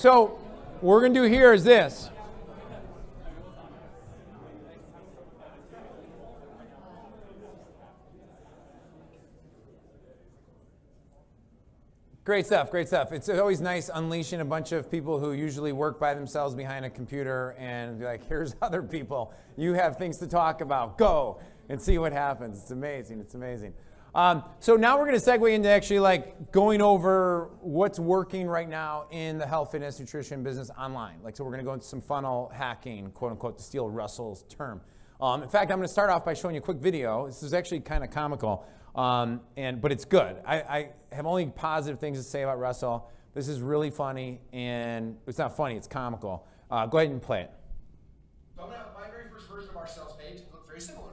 So what we're going to do here is this. Great stuff, great stuff. It's always nice unleashing a bunch of people who usually work by themselves behind a computer and be like, here's other people. You have things to talk about. Go and see what happens. It's amazing, it's amazing. So now we're going to segue into actually like going over what's working right now in the health, fitness, nutrition business online. Like, so we're going to go into some funnel hacking, quote unquote, to steal Russell's term. In fact, I'm going to start off by showing you a quick video. This is actually kind of comical, but it's good. I have only positive things to say about Russell. This is really funny, and it's not funny, it's comical. Go ahead and play it. So my very first version of our sales page looked very similar.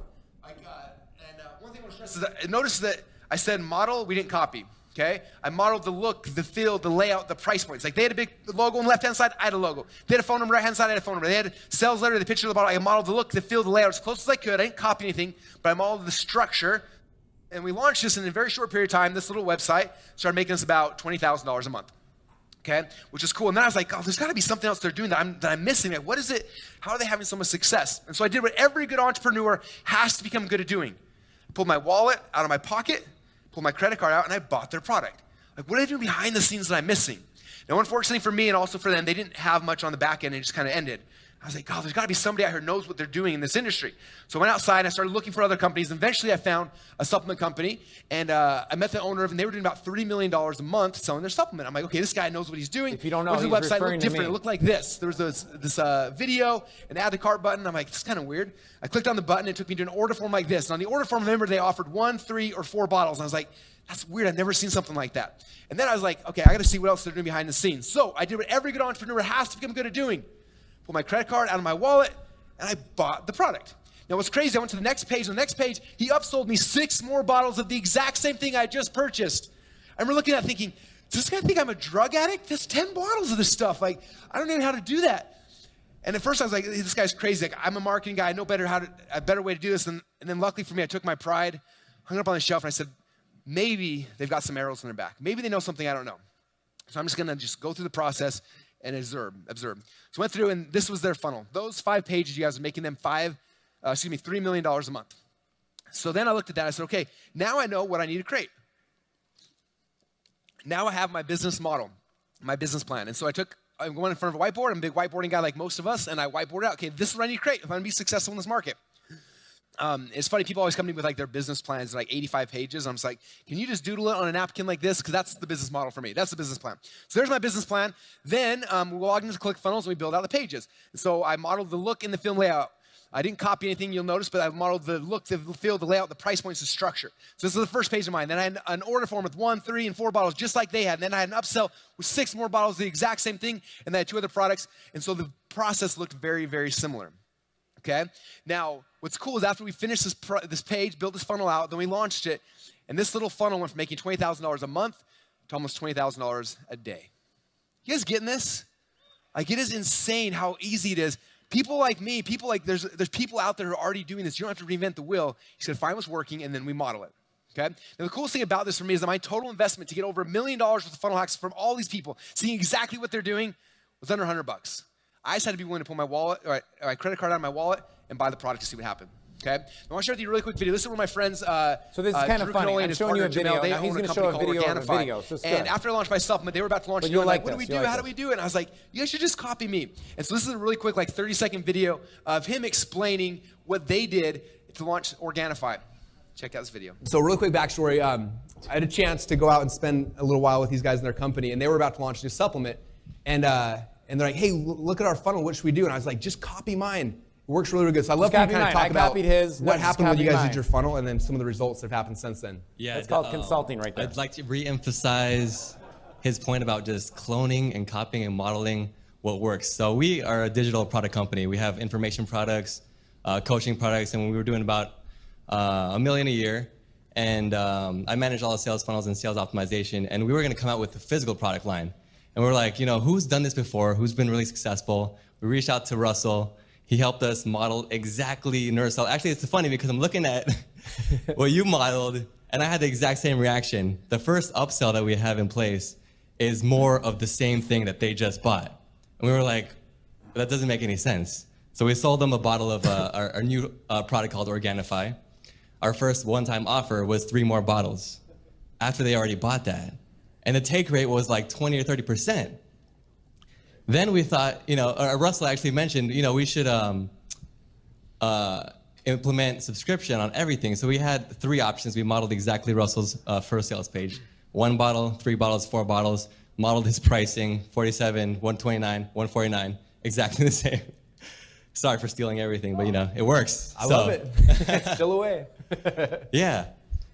One thing I want to stress is that notice that I said model, we didn't copy. Okay, I modeled the look, the feel, the layout, the price points. Like they had a big logo on the left-hand side, I had a logo. They had a phone number, right-hand side, I had a phone number. They had a sales letter, the picture of the bottle. I modeled the look, the feel, the layout as close as I could. I didn't copy anything, but I modeled the structure. And we launched this in a very short period of time. This little website started making us about $20,000 a month. Okay, which is cool. And then I was like, oh, there's got to be something else they're doing that I'm missing. Like, what is it? How are they having so much success? And so I did what every good entrepreneur has to become good at doing. I pulled my wallet out of my pocket, pulled my credit card out, and I bought their product. Like, what are they doing behind the scenes that I'm missing? Now, unfortunately for me and also for them, they didn't have much on the back end. It just kind of ended. I was like, God, there's got to be somebody out here who knows what they're doing in this industry. So I went outside and I started looking for other companies. And eventually I found a supplement company, and I met the owner of, and they were doing about $30 million a month selling their supplement. I'm like, okay, this guy knows what he's doing. If you don't know, what he's does the website referring look to different? me. It looked like this. There was this video, an add to cart button. I'm like, this is kind of weird. I clicked on the button. It took me to an order form like this. And on the order form, remember, they offered 1, 3, or 4 bottles. And I was like, that's weird. I've never seen something like that. And then I was like, okay, I got to see what else they're doing behind the scenes. So I did what every good entrepreneur has to become good at doing. Pulled my credit card out of my wallet, and I bought the product. Now, what's crazy, I went to the next page. On the next page, he upsold me 6 more bottles of the exact same thing I just purchased. I remember looking at it thinking, does this guy think I'm a drug addict? That's 10 bottles of this stuff. Like, I don't know how to do that. And at first I was like, this guy's crazy. Like, I'm a marketing guy. I know a better way to do this. And then luckily for me, I took my pride, hung it up on the shelf, and I said, maybe they've got some arrows in their back. Maybe they know something I don't know. So I'm just gonna go through the process and observe. So I went through, and this was their funnel. Those 5 pages, you guys are making them $3 million a month. So then I looked at that, I said, okay, now I know what I need to create. Now I have my business model, my business plan. And so I went in front of a whiteboard. I'm a big whiteboarding guy like most of us, and I whiteboarded out, okay, this is what I need to create if I'm gonna be successful in this market. It's funny, people always come to me with like their business plans, like 85 pages. I'm just like, can you just doodle it on a napkin like this? Because that's the business model for me. That's the business plan. So there's my business plan. Then we logged into ClickFunnels and we build out the pages. And so I modeled the look and the film layout. I didn't copy anything you'll notice, but I modeled the look, the feel, the layout, the price points, the structure. So this is the first page of mine. Then I had an order form with 1, 3, and 4 bottles, just like they had. And then I had an upsell with 6 more bottles, the exact same thing, and then I had 2 other products. And so the process looked very, very similar. Okay? Now, what's cool is after we finished this page, built this funnel out, then we launched it, and this little funnel went from making $20,000 a month to almost $20,000 a day. You guys getting this? Like, it is insane how easy it is. People like me, there's people out there who are already doing this. You don't have to reinvent the wheel. You just gotta find what's working, and then we model it. Okay? Now, the coolest thing about this for me is that my total investment to get over $1 million worth of funnel hacks from all these people, seeing exactly what they're doing, was under $100. I just had to be willing to pull my wallet, or my credit card out of my wallet, and buy the product to see what happened. Okay? I want to share with you a really quick video. This is one of my friends. So this is kind of funny. I'm showing you a video. Now he's going to show a video of a video. So and after I launched my supplement, they were about to launch. You're like, what do we do? How do we do it? And I was like, you guys should just copy me. And so this is a really quick, like 30-second video of him explaining what they did to launch Organifi. Check out this video. So really quick backstory. I had a chance to go out and spend a little while with these guys in their company, and they were about to launch a new supplement. And they're like, hey, look at our funnel. What should we do? And I was like, just copy mine. It works really, really good. So I love to kind of talk about what happened when you guys did your funnel and then some of the results that have happened since then. Yeah, it's called consulting right there. I'd like to re-emphasize his point about just cloning and copying and modeling what works. So we are a digital product company. We have information products, coaching products, and we were doing about $1 million a year. And I manage all the sales funnels and sales optimization. And we were going to come out with a physical product line. And we're like, you know, who's done this before? Who's been really successful? We reached out to Russell. He helped us model exactly NeuroCell. Actually, it's funny because I'm looking at what you modeled, and I had the exact same reaction. The first upsell that we have in place is more of the same thing that they just bought. And we were like, that doesn't make any sense. So we sold them a bottle of our new product called Organifi. Our first one-time offer was 3 more bottles after they already bought that. And the take rate was like 20 or 30%. Then we thought, Russell actually mentioned, we should implement subscription on everything. So we had 3 options. We modeled exactly Russell's first sales page. 1 bottle, 3 bottles, 4 bottles, modeled his pricing, 47, 129, 149, exactly the same. Sorry for stealing everything, but it works. I love it. It's still away. Yeah.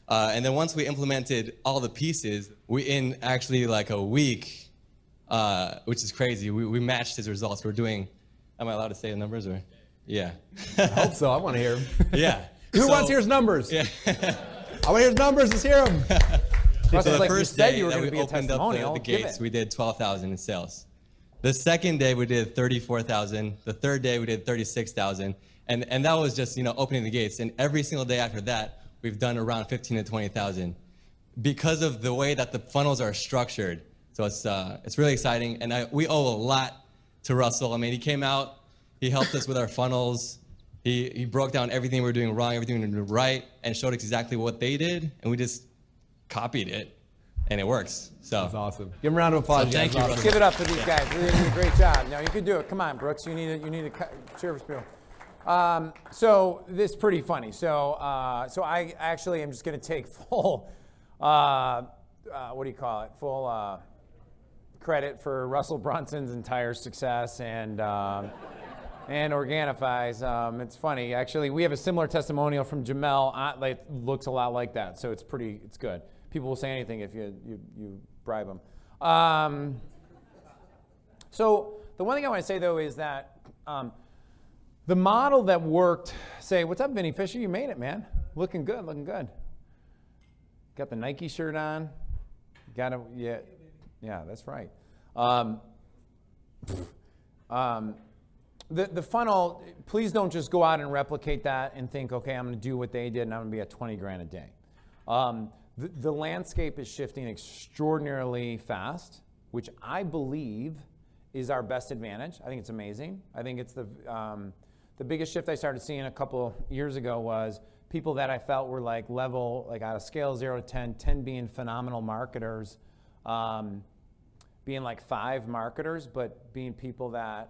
And then once we implemented all the pieces, in actually like a week, which is crazy, we matched his results. We're doing, am I allowed to say the numbers or? Yeah. I hope so. I want to hear them. Yeah. Who wants to hear his numbers? Yeah. I want to hear his numbers. Let's hear them. So the like first you said day you were that gonna we be a opened up testimonial, the give gates, it. we did 12,000 in sales. The second day we did 34,000. The third day we did 36,000. And that was just opening the gates. And every single day after that, we've done around 15 to 20,000 because of the way that the funnels are structured. So it's really exciting. And we owe a lot to Russell. I mean, he came out, he helped us with our funnels. He broke down everything we were doing wrong, everything we were doing right, and showed us exactly what they did, and we just copied it, and it works. So That's awesome. Give him a round of applause. So thank you, Russell. Give it up for these guys. They did a great job. Now you can do it. Come on, Brooks. You need a cheer for Spiel. So this is pretty funny. So I actually am just going to take full, what do you call it? Full credit for Russell Brunson's entire success and Organifi's. It's funny, actually. We have a similar testimonial from Jamel. It looks a lot like that, so it's good. People will say anything if you bribe them. So the one thing I want to say, though, is that the model that worked, say, what's up, Vinny Fisher? You made it, man. Looking good, looking good. Got the Nike shirt on. Yeah, that's right. The funnel, please don't just go out and replicate that and think, okay, I'm going to do what they did and I'm going to be at 20 grand a day. The landscape is shifting extraordinarily fast, which I believe is our best advantage. I think it's amazing. I think it's the biggest shift I started seeing a couple years ago was people that I felt were like out of scale 0 to 10, 10 being phenomenal marketers, being like 5 marketers, but being people that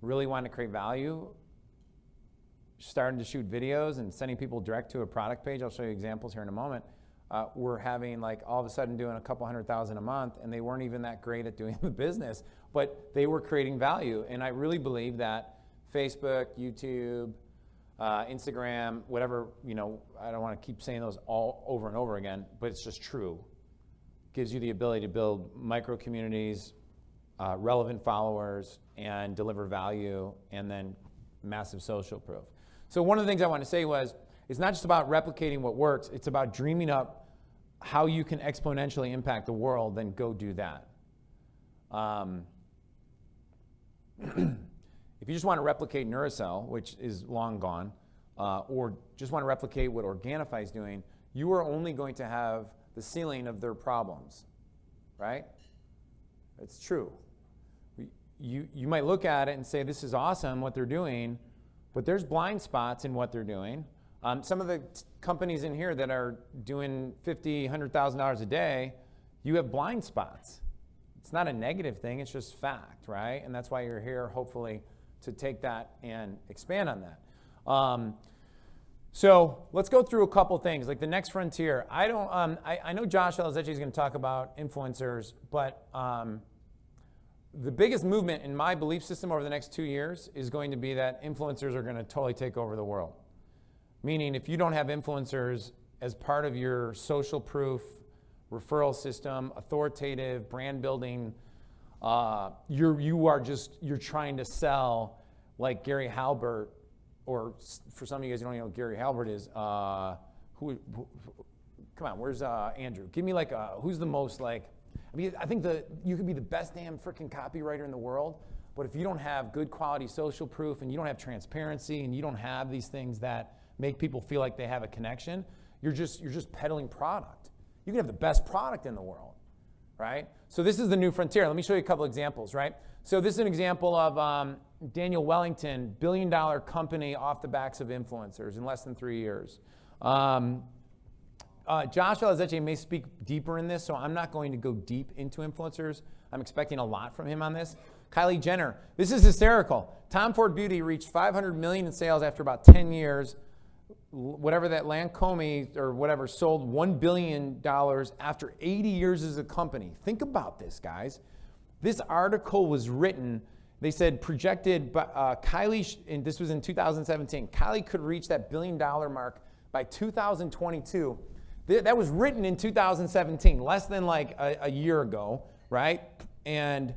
really wanting to create value, starting to shoot videos and sending people direct to a product page. I'll show you examples here in a moment. We're having like all of a sudden doing a couple $100,000 a month, and they weren't even that great at doing the business, but they were creating value. And I really believe that Facebook, YouTube, Instagram, whatever, I don't want to keep saying those all over and over again, but it's just true. Gives you the ability to build micro communities, relevant followers, and deliver value, and then massive social proof. So one of the things I want to say was, it's not just about replicating what works, it's about dreaming up how you can exponentially impact the world, then go do that. If you just want to replicate Neurocell, which is long gone, or just want to replicate what Organifi is doing, you are only going to have the ceiling of their problems, right? It's true. You might look at it and say, this is awesome what they're doing, but there's blind spots in what they're doing. Some of the companies in here that are doing $50,000, $100,000 a day, you have blind spots. It's not a negative thing, it's just fact, right? And that's why you're here, hopefully, to take that and expand on that. So let's go through a couple things, like the next frontier. I know Josh Elazechi is going to talk about influencers, but the biggest movement in my belief system over the next 2 years is going to be that influencers are going to totally take over the world. Meaning, if you don't have influencers as part of your social proof, referral system, authoritative, brand building, you're trying to sell like Gary Halbert, or for some of you guys who don't know who Gary Halbert is, come on, where's Andrew? Give me like, who's the most like, I think you could be the best damn freaking copywriter in the world, but if you don't have good quality social proof and you don't have transparency and you don't have these things that make people feel like they have a connection, you're just peddling product. You can have the best product in the world, right? So this is the new frontier. Let me show you a couple examples, right? So this is an example of Daniel Wellington, billion-dollar company off the backs of influencers in less than 3 years. Josh Valazeche may speak deeper in this, so I'm not going to go deep into influencers. I'm expecting a lot from him on this. Kylie Jenner, this is hysterical. Tom Ford Beauty reached $500 million in sales after about 10 years. Whatever that Lancome or whatever sold $1 billion after 80 years as a company. Think about this, guys. This article was written, they said projected by Kylie, and this was in 2017, Kylie could reach that $1 billion mark by 2022. That was written in 2017, less than like a year ago, right? And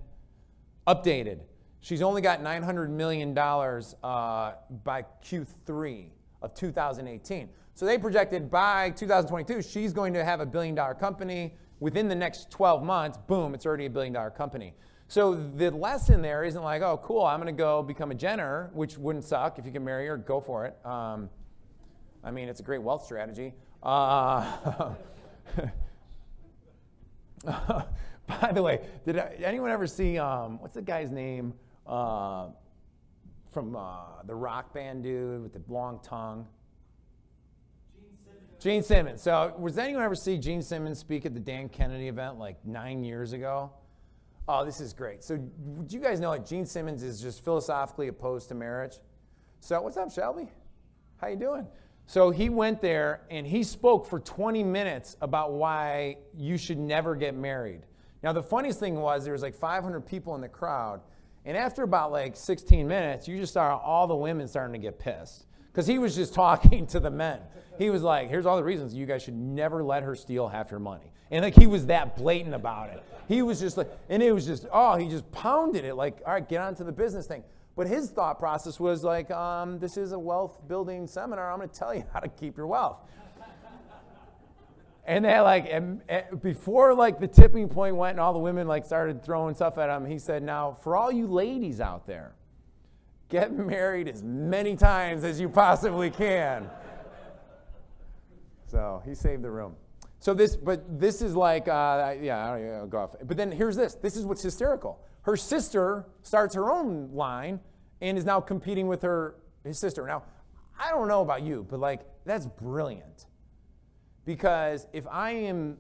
updated. She's only got $900 million by Q3 of 2018. So they projected by 2022, she's going to have a $1 billion company. Within the next 12 months, boom, it's already a $1 billion company. So the lesson there isn't like, oh, cool, I'm going to go become a Jenner, which wouldn't suck. If you can marry her, go for it. I mean, it's a great wealth strategy. By the way, did anyone ever see, what's the guy's name from the rock band dude with the long tongue? Gene Simmons. So was anyone ever see Gene Simmons speak at the Dan Kennedy event like 9 years ago? Oh, this is great. So do you guys know that Gene Simmons is just philosophically opposed to marriage? So what's up, Shelby? How you doing? So he went there and he spoke for 20 minutes about why you should never get married. Now the funniest thing was there was like 500 people in the crowd, and after about like 16 minutes, you just saw all the women starting to get pissed. Because he was just talking to the men. He was like, here's all the reasons you guys should never let her steal half your money. And like he was that blatant about it. He was just like, and it was just, oh, he just pounded it like, all right, get on to the business thing. But his thought process was like, this is a wealth building seminar. I'm going to tell you how to keep your wealth. And they like, before like the tipping point went and all the women like started throwing stuff at him, he said, now for all you ladies out there, get married as many times as you possibly can. So he saved the room. So this is like, yeah, I'll go off. But then here's this. This is what's hysterical. Her sister starts her own line and is now competing with his sister. Now, I don't know about you, but like, that's brilliant. Because if I am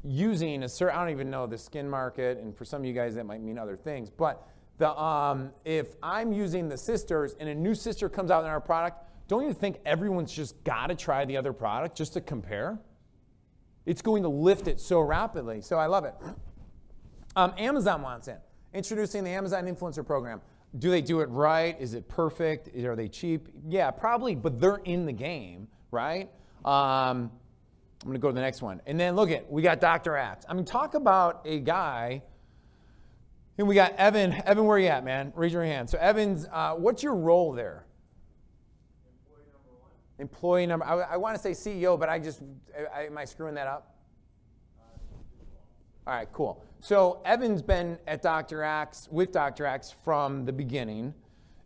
using a certain, I don't even know the skin market, and for some of you guys that might mean other things, but if I'm using the sisters and a new sister comes out in our product, don't you think everyone's just got to try the other product just to compare? It's going to lift it so rapidly, so I love it. Amazon wants in. Introducing the Amazon Influencer Program. Do they do it right? Is it perfect? Are they cheap? Yeah, probably, but they're in the game, right? I'm going to go to the next one. And then look at, we got Dr. Axe. I mean, talk about a guy, and we got Evan. Evan, where are you at, man? Raise your hand. So Evan's, what's your role there? Employee number. I want to say CEO, but am I screwing that up? All right, cool. So Evan's been at Dr. Axe, with Dr. Axe from the beginning.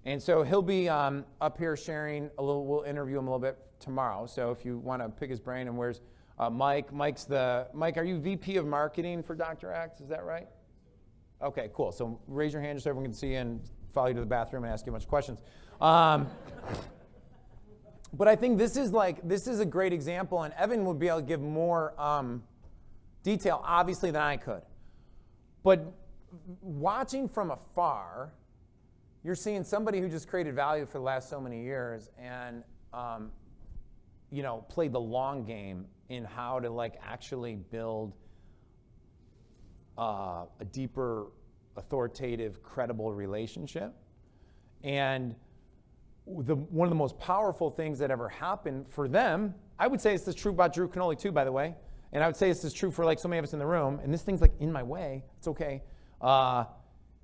And so he'll be up here sharing a little, we'll interview him a little bit tomorrow. So if you want to pick his brain, and where's Mike? Mike, are you VP of marketing for Dr. Axe? Is that right? Okay, cool. So raise your hand just so everyone can see you and follow you to the bathroom and ask you a bunch of questions. But I think this is a great example, and Evan would be able to give more detail, obviously, than I could. But watching from afar, you're seeing somebody who just created value for the last so many years and played the long game in how to like actually build a deeper, authoritative, credible relationship. And one of the most powerful things that ever happened for them, I would say it's true about Drew Canoli too, by the way, and I would say this is true for like so many of us in the room, and this thing's like in my way, it's okay,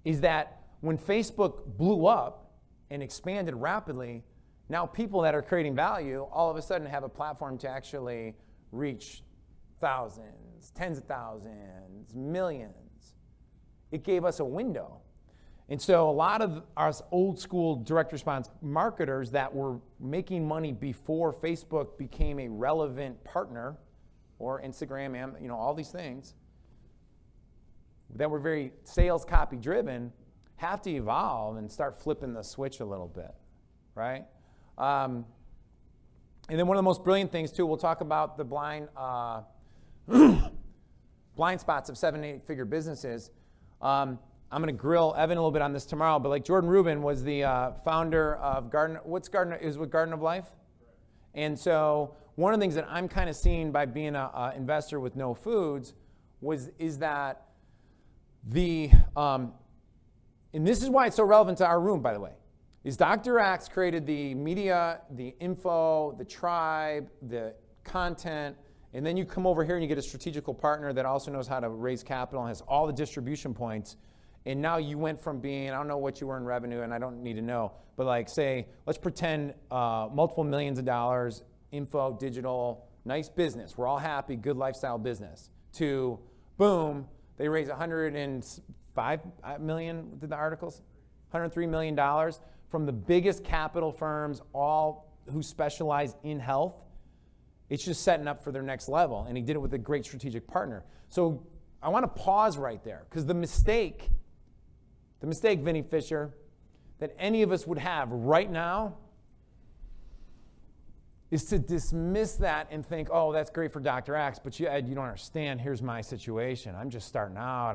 is that when Facebook blew up and expanded rapidly, now people that are creating value all of a sudden have a platform to actually reach thousands, tens of thousands, millions. It gave us a window. And so a lot of us old school direct response marketers that were making money before Facebook became a relevant partner, or Instagram, and all these things that were very sales copy driven have to evolve and start flipping the switch a little bit, right? And then one of the most brilliant things too, we'll talk about the blind spots of 7- and 8-figure businesses. I'm going to grill Evan a little bit on this tomorrow, but like Jordan Rubin was the founder of Garden of Life? And so one of the things that I'm kind of seeing by being an investor with No Foods is that and this is why it's so relevant to our room, by the way, is Dr. Axe created the media, the info, the tribe, the content, and then you come over here and you get a strategical partner that also knows how to raise capital and has all the distribution points. And now you went from being, I don't know what you were in revenue, and I don't need to know, but like say, let's pretend multiple millions of dollars, info, digital, nice business. We're all happy, good lifestyle business. To boom, they raise $105 million, did the articles? $103 million from the biggest capital firms, all who specialize in health. It's just setting up for their next level. And he did it with a great strategic partner. So I want to pause right there, because the mistake, Vinny Fisher, that any of us would have right now is to dismiss that and think, oh, that's great for Dr. Axe, but you don't understand. Here's my situation. I'm just starting out.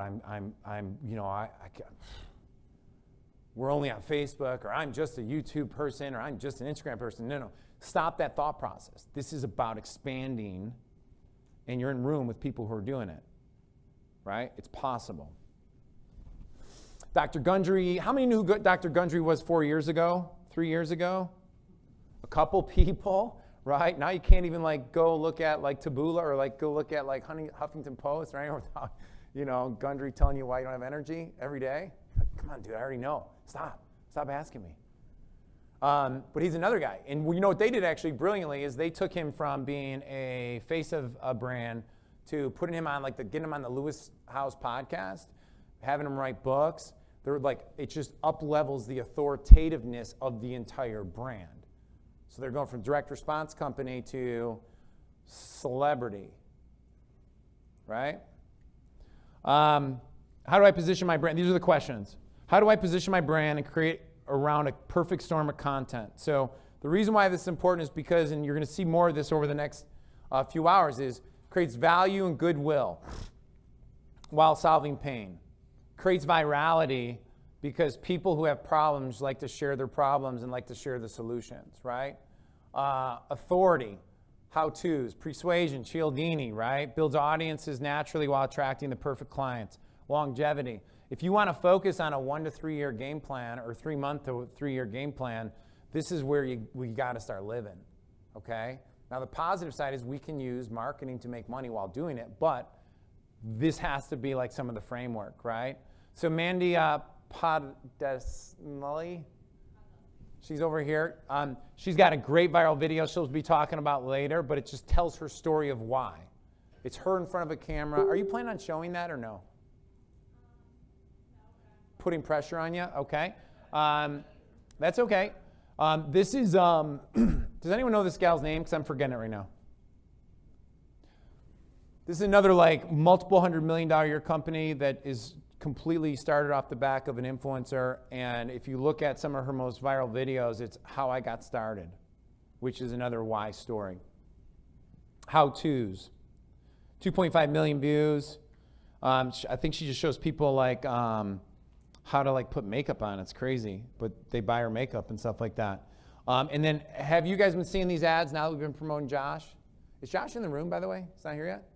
We're only on Facebook, or I'm just a YouTube person, or I'm just an Instagram person. No. Stop that thought process. This is about expanding, and you're in room with people who are doing it, right? It's possible. Dr. Gundry, how many knew who Dr. Gundry was 4 years ago, 3 years ago? A couple people, right? Now you can't even like go look at like Taboola or like go look at like Huffington Post, right? Without, Gundry telling you why you don't have energy every day. Come on, dude, I already know. Stop asking me. But he's another guy. And what they did actually brilliantly is they took him from being a face of a brand to putting him on getting him on the Lewis House podcast, having him write books. They're it just up levels the authoritativeness of the entire brand. So they're going from direct response company to celebrity, right? How do I position my brand? These are the questions. How do I position my brand and create around a perfect storm of content? So the reason why this is important is because, and you're going to see more of this over the next few hours, is creates value and goodwill while solving pain. Creates virality because people who have problems like to share their problems and like to share the solutions, right? Authority, how-tos, persuasion, Cialdini, right? Builds audiences naturally while attracting the perfect clients. Longevity. If you want to focus on a 1 to 3 year game plan or 3 month to 3 year game plan, this is where we got to start living, okay? Now the positive side is we can use marketing to make money while doing it, but this has to be like some of the framework, right? So Mandy Podesnelli, she's over here. She's got a great viral video she'll be talking about later, but it just tells her story of why. It's her in front of a camera. Are you planning on showing that or no? Putting pressure on you? Okay. That's okay. This is, does anyone know this gal's name? Because I'm forgetting it right now. This is another multiple $100 million a year company that is completely started off the back of an influencer. And if you look at some of her most viral videos, it's how I got started, which is another why story. How-tos. 2.5 million views. I think she just shows people how to put makeup on. It's crazy, but they buy her makeup and stuff like that. And then have you guys been seeing these ads now that we've been promoting Josh? Is Josh in the room, by the way? He's not here yet?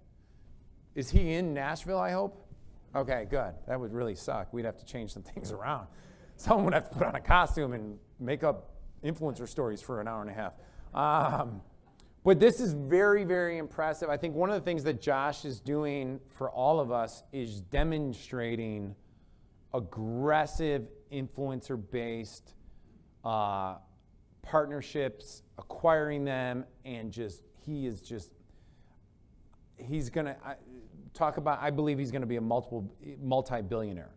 Is he in Nashville, I hope? Okay, good. That would really suck. We'd have to change some things around. Someone would have to put on a costume and make up influencer stories for an hour and a half. But this is very, very impressive. I think one of the things that Josh is doing for all of us is demonstrating aggressive influencer-based partnerships, acquiring them, and he's gonna talk about, I believe he's gonna be a multi-billionaire.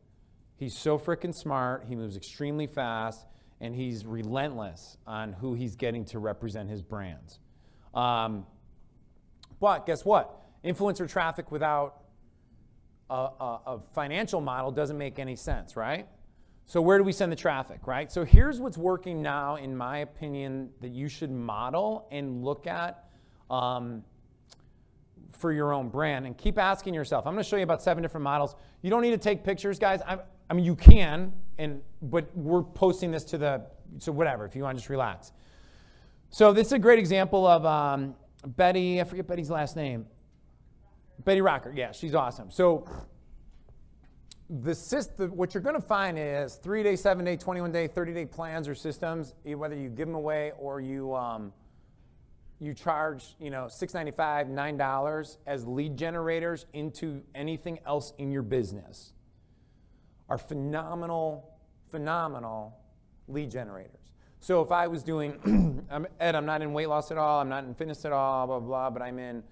He's so freaking smart, he moves extremely fast, and he's relentless on who he's getting to represent his brands. But guess what? influencer traffic without a financial model doesn't make any sense, right? So where do we send the traffic, right? So here's what's working now, in my opinion, that you should model and look at for your own brand, and keep asking yourself. I'm going to show you about 7 different models. You don't need to take pictures, guys. I mean, you can, but we're posting this to so whatever, if you want to just relax. So this is a great example of Betty, I forget Betty's last name. Betty Rocker, yeah, she's awesome. So what you're going to find is 3-day, 7-day, 21-day, 30-day plans or systems, whether you give them away or you charge, $6.95, $9 as lead generators into anything else in your business, are phenomenal lead generators. So if I was doing, Ed, I'm not in weight loss at all, I'm not in fitness at all, blah, blah, blah, but I'm in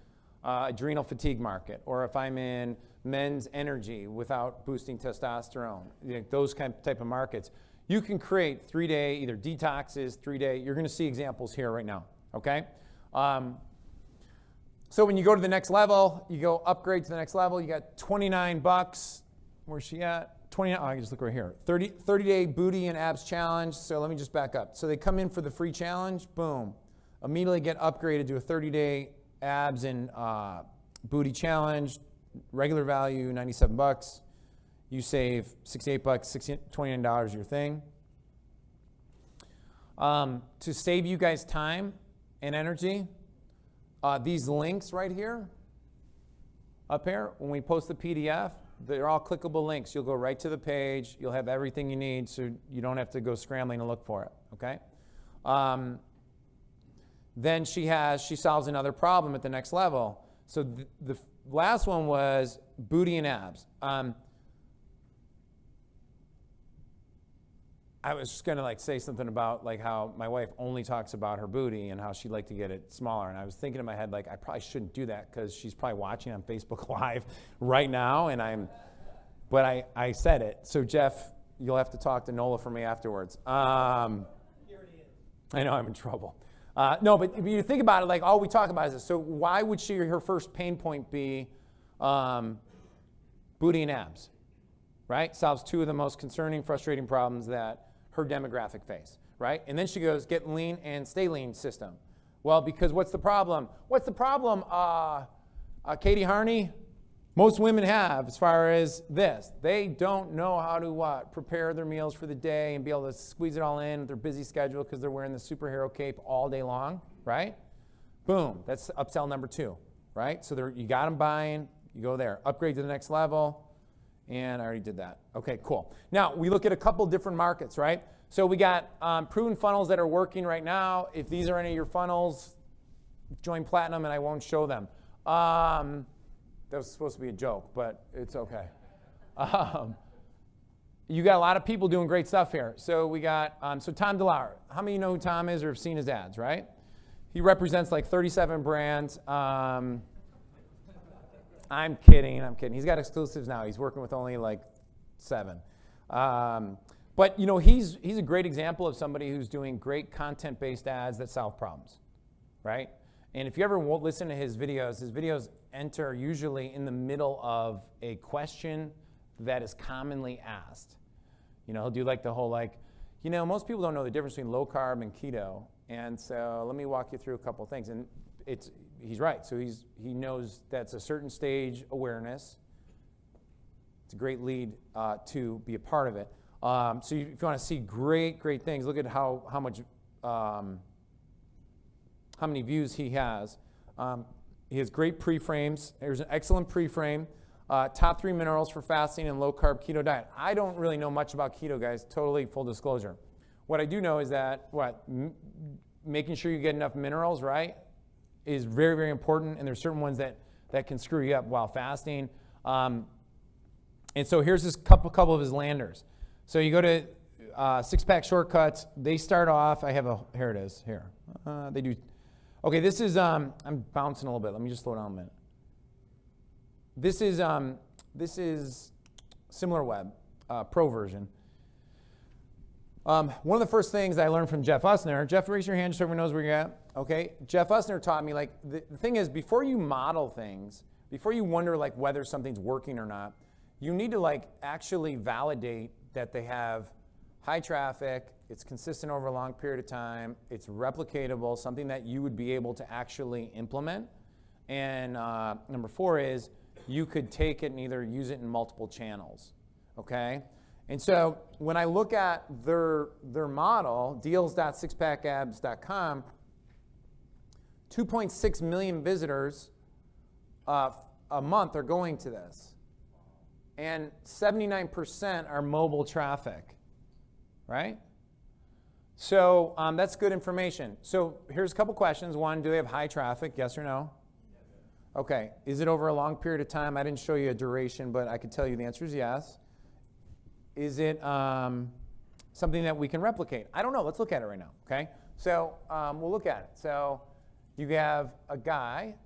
adrenal fatigue market, or if I'm in men's energy without boosting testosterone, those type of markets, you can create 3-day, either detoxes, 3-day, you're going to see examples here right now, okay? So when you go to the next level, you go upgrade to the next level, you got $29. Where's she at? 29, I can just look right here. 30-day booty and abs challenge. So let me just back up. So they come in for the free challenge, boom. Immediately get upgraded to a 30-day abs and booty challenge, regular value, $97. You save $68, $29 your thing. To save you guys time and energy, these links right here, up here, when we post the PDF, they're all clickable links. You'll go right to the page. You'll have everything you need, so you don't have to go scrambling to look for it, okay? Then she solves another problem at the next level. So the last one was booty and abs. I was just gonna say something about how my wife only talks about her booty and how she'd like to get it smaller. And I was thinking in my head, I probably shouldn't do that because she's probably watching on Facebook Live right now, but I said it. So Jeff, you'll have to talk to Nola for me afterwards. Here it is. I know I'm in trouble. No, but if you think about it, all we talk about is this. So why would her first pain point be booty and abs, right? Solves 2 of the most concerning, frustrating problems that her demographic face, right? And then she goes, get lean and stay lean system. Well, because what's the problem? What's the problem, Katie Harney? Most women have, as far as this. They don't know how to prepare their meals for the day and be able to squeeze it all in with their busy schedule because they're wearing the superhero cape all day long, right? Boom, that's upsell number 2, right? So you got them buying, you go there. Upgrade to the next level. And I already did that. Okay, cool. Now, we look at a couple different markets, right? So we got proven funnels that are working right now. If these are any of your funnels, join Platinum and I won't show them. That was supposed to be a joke, but it's okay. You got a lot of people doing great stuff here. So we got, so Tom DeLauer. How many of you know who Tom is or have seen his ads, right? He represents 37 brands. I'm kidding. He's got exclusives now. He's working with only 7. But he's a great example of somebody who's doing great content-based ads that solve problems, right? And if you ever listen to his videos enter usually in the middle of a question that is commonly asked. He'll do the whole most people don't know the difference between low carb and keto. And so let me walk you through a couple things. And he's right. So he knows that's a certain stage awareness. It's a great lead to be a part of it. So if you want to see great things, look at how many views he has. He has great pre-frames. There's an excellent pre-frame. Top 3 minerals for fasting and low carb keto diet. I don't really know much about keto, guys. Totally full disclosure. What I do know is that making sure you get enough minerals, right, is very, very important, and there's certain ones that can screw you up while fasting. And so here's this couple of his landers. So you go to Six-Pack Shortcuts. They start off, here it is, here. They do, okay, this is, I'm bouncing a little bit. Let me just slow down a minute. This is SimilarWeb, Pro version. One of the first things I learned from Jeff Usner, Jeff, raise your hand so everyone knows where you're at. Okay, Jeff Usner taught me, the thing is, before you model things, before you wonder like whether something's working or not, you need to like actually validate that they have high traffic, it's consistent over a long period of time, it's replicatable, something that you would be able to actually implement. And number 4 is you could take it and either use it in multiple channels, okay? And so when I look at their model, deals.sixpackabs.com, 2.6 million visitors a month are going to this. And 79% are mobile traffic, right? So that's good information. So here's a couple questions. 1, do they have high traffic, yes or no? Okay, is it over a long period of time? I didn't show you a duration, but I could tell you the answer is yes. Is it something that we can replicate? I don't know, let's look at it right now, okay? So we'll look at it. So you have a guy,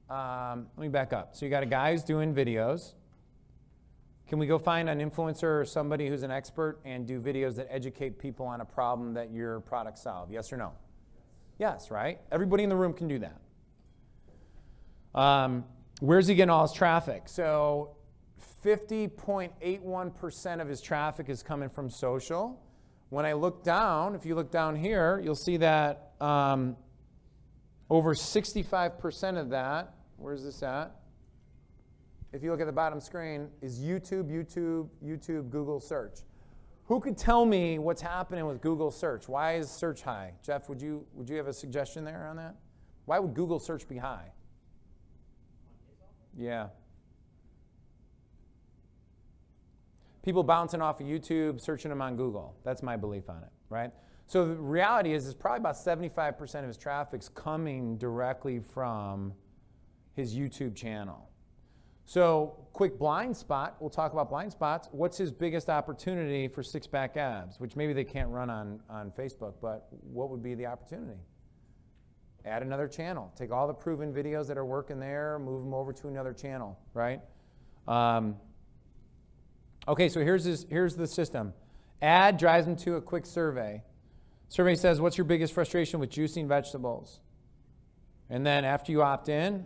let me back up. So you got a guy who's doing videos. Can we go find an influencer or somebody who's an expert and do videos that educate people on a problem that your product solves? Yes or no? Yes, right? Everybody in the room can do that. Where's he getting all his traffic? So 50.81% of his traffic is coming from social. When I look down, if you look down here, you'll see that over 65% of that, where's this at? If you look at the bottom screen, is YouTube, Google search. Who could tell me what's happening with Google search? Why is search high? Jeff, would you have a suggestion there on that? Why would Google search be high? Yeah. People bouncing off of YouTube, searching them on Google. That's my belief on it, right? So the reality is probably about 75% of his traffic's coming directly from his YouTube channel. So quick blind spot, we'll talk about blind spots. What's his biggest opportunity for six-pack abs, which maybe they can't run on Facebook, but what would be the opportunity? Add another channel. Take all the proven videos that are working there, move them over to another channel, right? Okay, so here's the system. Ad drives them to a quick survey. Survey says, what's your biggest frustration with juicing vegetables? And then after you opt in,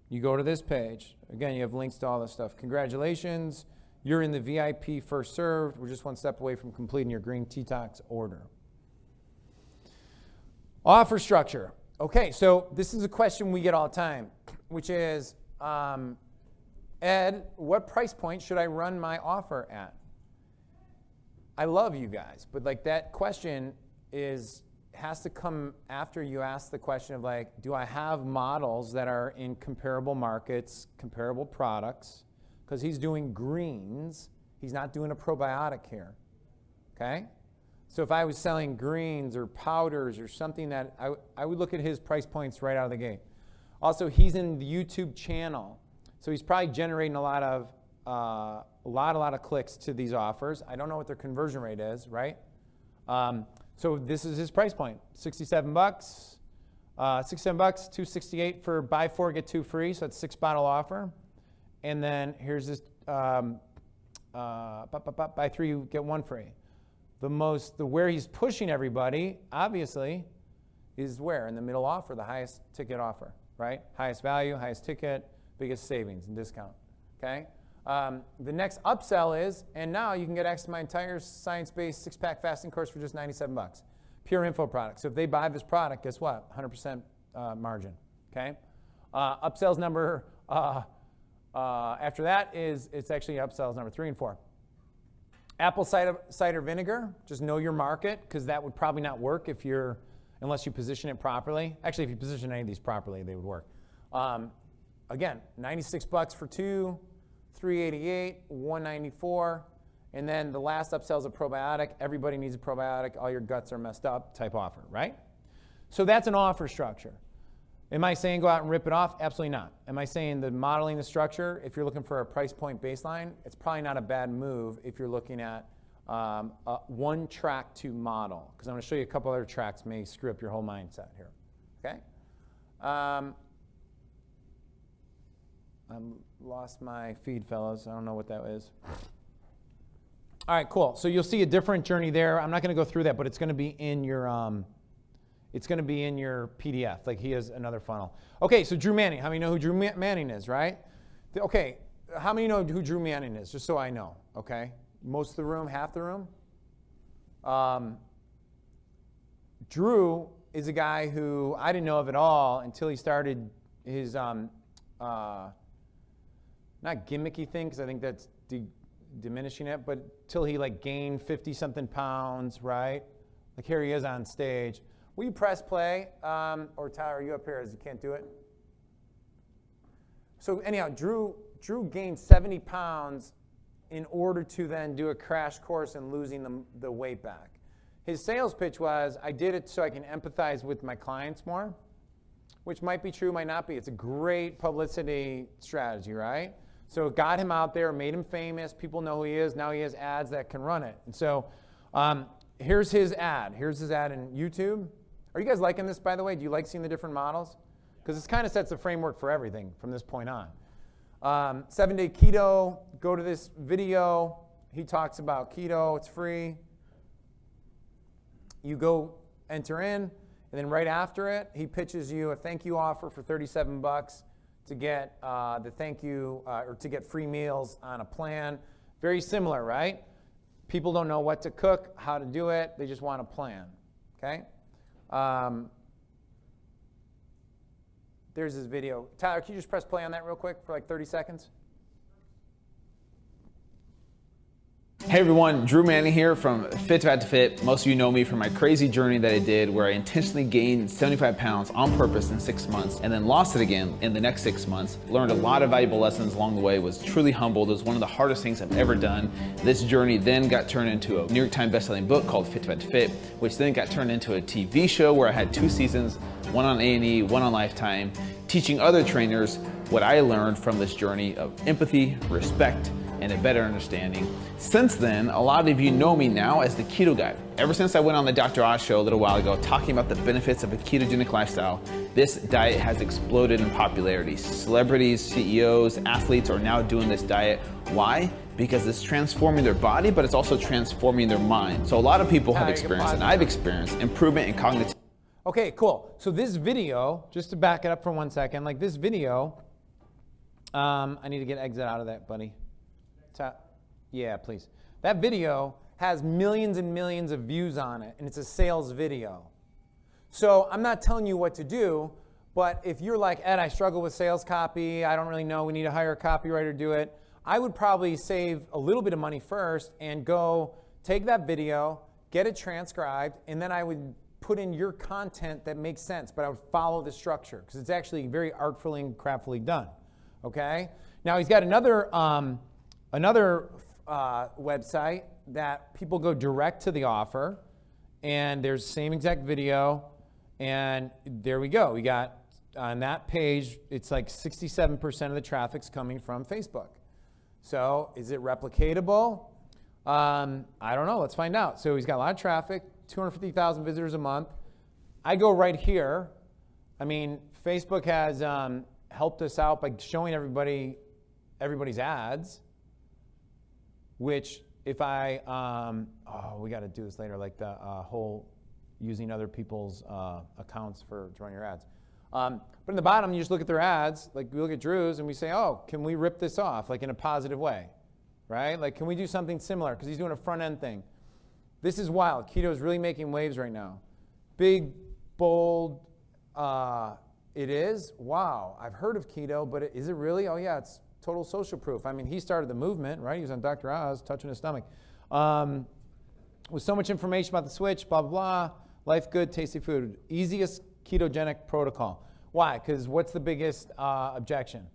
you go to this page. Again, you have links to all this stuff. Congratulations, you're in the VIP first served. We're just one step away from completing your green detox order. Offer structure. Okay, so this is a question we get all the time, which is, Ed, what price point should I run my offer at? I love you guys, but like that question has to come after you ask the question of like, do I have models that are in comparable markets, comparable products? Because he's doing greens, he's not doing a probiotic here, okay? So if I was selling greens or powders or something that I would look at his price points right out of the gate. Also, he's in the YouTube channel, so he's probably generating a lot of clicks to these offers. I don't know what their conversion rate is, right? So this is his price point, 67 bucks, 67 bucks, $268 for buy 4 get 2 free, so it's 6-bottle offer. And then here's this buy 3 get 1 free. Where he's pushing everybody, obviously, is where? In the middle offer, the highest ticket offer, right? Highest value, highest ticket, biggest savings and discount, okay? The next upsell is, and now you can get access to my entire science-based 6-pack fasting course for just 97 bucks. Pure info product. So if they buy this product, guess what? 100% margin, okay? Upsells number, after that it's actually upsells number 3 and 4. Apple cider vinegar, just know your market, because that would probably not work unless you position it properly. Actually, if you position any of these properly, they would work. Again, 96 bucks for 2, 388, 194, and then the last upsell is a probiotic. Everybody needs a probiotic. All your guts are messed up type offer, right? So that's an offer structure. Am I saying go out and rip it off? Absolutely not. Am I saying the modeling the structure, if you're looking for a price point baseline, it's probably not a bad move if you're looking at one track to model, because I'm going to show you a couple other tracks may screw up your whole mindset here, okay? I lost my feed, fellas. I don't know what that is. All right, cool. So you'll see a different journey there. I'm not going to go through that, but it's going to be in your It's going to be in your PDF. Like he has another funnel. Okay, so Drew Manning. How many know who Drew Manning is, right? Okay, how many know who Drew Manning is? Just so I know, okay? Most of the room, half the room? Drew is a guy who I didn't know of at all until he started his, not gimmicky thing, because I think that's diminishing it, but till he like gained 50-something pounds, right? Like here he is on stage. Will you press play? Or Tyler, are you up here as you can't do it? So anyhow, Drew gained 70 pounds in order to then do a crash course in losing the weight back. His sales pitch was, I did it so I can empathize with my clients more, which might be true, might not be. It's a great publicity strategy, right? So it got him out there, made him famous. People know who he is. Now he has ads that can run it. And so here's his ad. Here's his ad in YouTube. Are you guys liking this, by the way? Do you like seeing the different models? Because this kind of sets the framework for everything from this point on. 7-day keto, go to this video. He talks about keto. It's free. You go enter in, and then right after it, he pitches you a thank you offer for $37 to get the thank you, or to get free meals on a plan. Very similar, right? People don't know what to cook, how to do it. They just want a plan, okay? There's his video. Tyler, can you just press play on that real quick for like 30 seconds? Hey everyone, Drew Manning here from Fit to Fit. Most of you know me from my crazy journey that I did where I intentionally gained 75 pounds on purpose in 6 months and then lost it again in the next 6 months. Learned a lot of valuable lessons along the way, was truly humbled. It was one of the hardest things I've ever done. This journey then got turned into a New York Times bestselling book called Fit to Fit, which then got turned into a TV show where I had 2 seasons, one on A&E, one on Lifetime, teaching other trainers what I learned from this journey of empathy, respect, and a better understanding. Since then, a lot of you know me now as the Keto Guy. Ever since I went on the Dr. Oz show a little while ago talking about the benefits of a ketogenic lifestyle, this diet has exploded in popularity. Celebrities, CEOs, athletes are now doing this diet. Why? Because it's transforming their body, but it's also transforming their mind. So a lot of people have experienced, and I've experienced, improvement in cognitive. Okay, cool. So this video, just to back it up for 1 second, like this video, I need to get exit out of that, buddy. Yeah, please. That video has millions and millions of views on it, and it's a sales video. So I'm not telling you what to do, but if you're like, Ed, I struggle with sales copy, I don't really know, we need to hire a copywriter to do it, I would probably save a little bit of money first and go take that video, get it transcribed, and then I would put in your content that makes sense, but I would follow the structure because it's actually very artfully and craftfully done. Okay? Now he's got another website that people go direct to the offer, and there's the same exact video, and there we go. We got on that page, it's like 67% of the traffic's coming from Facebook. So is it replicatable? I don't know. Let's find out. So he's got a lot of traffic, 250,000 visitors a month. I go right here. I mean, Facebook has helped us out by showing everybody's ads, which if I, we got to do this later, like the whole using other people's accounts to run your ads. But in the bottom, you just look at their ads, like we look at Drew's and we say, oh, can we rip this off, like in a positive way, right? Like, can we do something similar? Because he's doing a front end thing. This is wild. Keto is really making waves right now. Big, bold, it is. Wow, I've heard of keto, but is it really? Oh yeah, it's total social proof. I mean, he started the movement, right? He was on Dr. Oz, touching his stomach. With so much information about the switch, blah, blah, blah. Life good, tasty food. Easiest ketogenic protocol. Why? Because what's the biggest objection?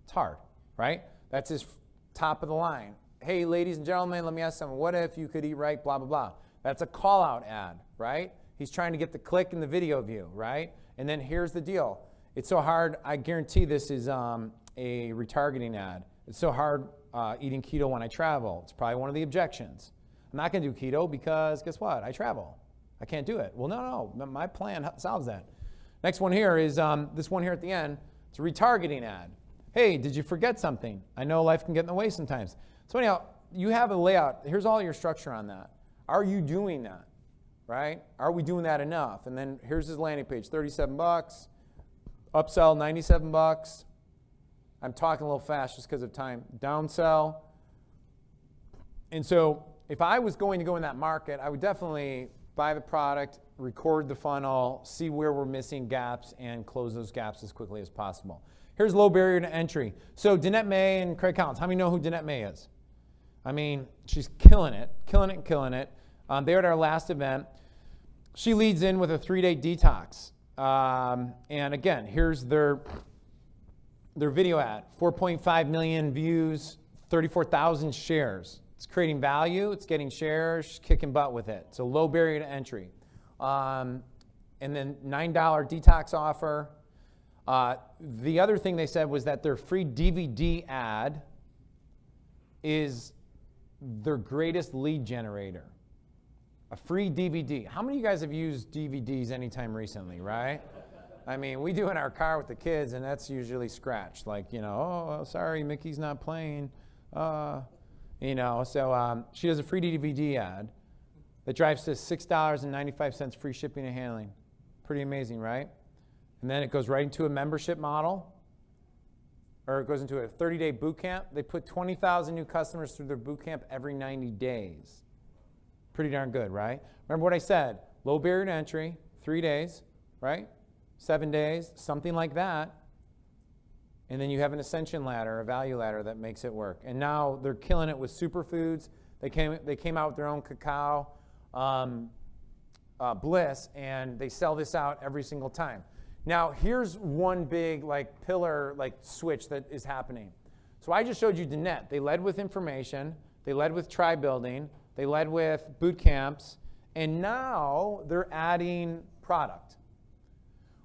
It's hard, right? That's his top of the line. Hey, ladies and gentlemen, let me ask something. What if you could eat right, blah, blah, blah. That's a call out ad, right? He's trying to get the click in the video view, right? And then here's the deal. It's so hard, I guarantee this is a retargeting ad. It's so hard eating keto when I travel. It's probably one of the objections. I'm not gonna do keto because guess what? I travel. I can't do it. Well, no, my plan solves that. Next one here is this one here at the end. It's a retargeting ad. Hey, did you forget something? I know life can get in the way sometimes. So anyhow, you have a layout. Here's all your structure on that. Are you doing that? right? Are we doing that enough? And then here's his landing page, 37 bucks. Upsell, 97 bucks. I'm talking a little fast just because of time. Downsell. And so if I was going to go in that market, I would definitely buy the product, record the funnel, see where we're missing gaps, and close those gaps as quickly as possible. Here's low barrier to entry. So Danette May and Craig Collins. How many know who Danette May is? I mean, she's killing it, killing it, killing it. They were at our last event. She leads in with a 3-day detox. And again, here's their video ad. 4.5 million views, 34,000 shares. It's creating value, it's getting shares, kicking butt with it. So low barrier to entry. And then $9 detox offer. The other thing they said was that their free DVD ad is their greatest lead generator. A free DVD. How many of you guys have used DVDs anytime recently, right? I mean, we do in our car with the kids, and that's usually scratched. Like, you know, oh, sorry, Mickey's not playing. You know, so she does a free DVD ad that drives to $6.95 free shipping and handling. Pretty amazing, right? And then it goes right into a membership model, or it goes into a 30-day boot camp. They put 20,000 new customers through their boot camp every 90 days. Pretty darn good, right? Remember what I said, low barrier to entry, 3 days, right? 7 days, something like that. And then you have an ascension ladder, a value ladder that makes it work. And now they're killing it with Superfoods. They came out with their own cacao bliss, and they sell this out every single time. Now, here's one big pillar switch that is happening. So I just showed you Danette. They led with information. They led with tribe building. They led with boot camps. And now they're adding product.